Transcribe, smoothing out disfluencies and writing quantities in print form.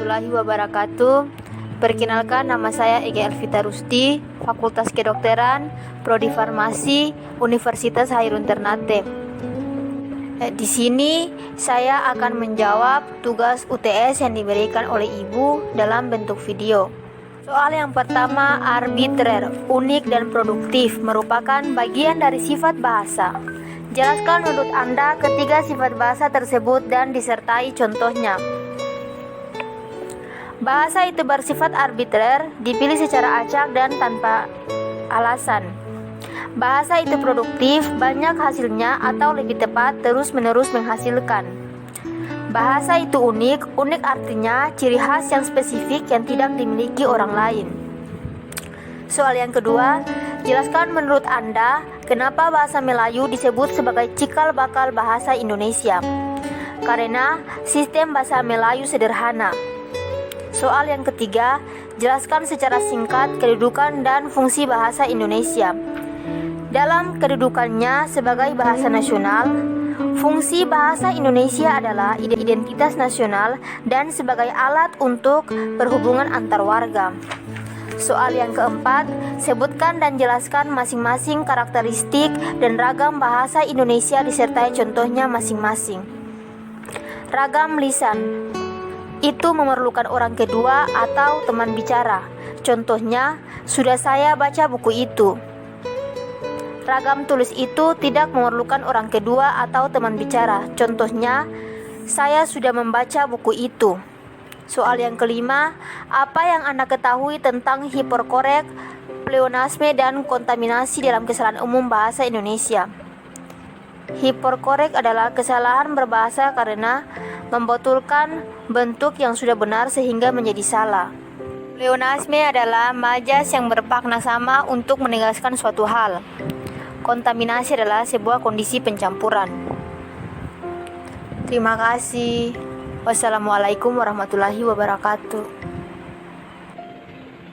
warahmatullahi wabarakatuh. Perkenalkan, nama saya Ega Elvita Rusti, Fakultas Kedokteran, Prodi Farmasi, Universitas Hairun Ternate. Di sini saya akan menjawab tugas UTS yang diberikan oleh Ibu dalam bentuk video. Soal yang pertama, arbitrer, unik dan produktif merupakan bagian dari sifat bahasa. Jelaskan menurut Anda ketiga sifat bahasa tersebut dan disertai contohnya. Bahasa itu bersifat arbitrer, dipilih secara acak dan tanpa alasan. Bahasa itu produktif, banyak hasilnya atau lebih tepat terus-menerus menghasilkan. Bahasa itu unik, unik artinya ciri khas yang spesifik yang tidak dimiliki orang lain. Soal yang kedua, jelaskan menurut Anda kenapa bahasa Melayu disebut sebagai cikal bakal bahasa Indonesia. Karena sistem bahasa Melayu sederhana. Soal yang ketiga, jelaskan secara singkat kedudukan dan fungsi bahasa Indonesia. Dalam kedudukannya sebagai bahasa nasional, fungsi bahasa Indonesia adalah identitas nasional dan sebagai alat untuk perhubungan antar warga. Soal yang keempat, sebutkan dan jelaskan masing-masing karakteristik dan ragam bahasa Indonesia disertai contohnya masing-masing. Ragam lisan itu memerlukan orang kedua atau teman bicara. Contohnya, sudah saya baca buku itu. Ragam tulis itu tidak memerlukan orang kedua atau teman bicara. Contohnya, saya sudah membaca buku itu. Soal yang kelima, apa yang Anda ketahui tentang hiperkorek, pleonasme, dan kontaminasi dalam kesalahan umum bahasa Indonesia? Hiperkorek adalah kesalahan berbahasa karena membetulkan bentuk yang sudah benar sehingga menjadi salah. Pleonasme adalah majas yang bermakna sama untuk menegaskan suatu hal. Kontaminasi adalah sebuah kondisi pencampuran. Terima kasih. Wassalamualaikum warahmatullahi wabarakatuh.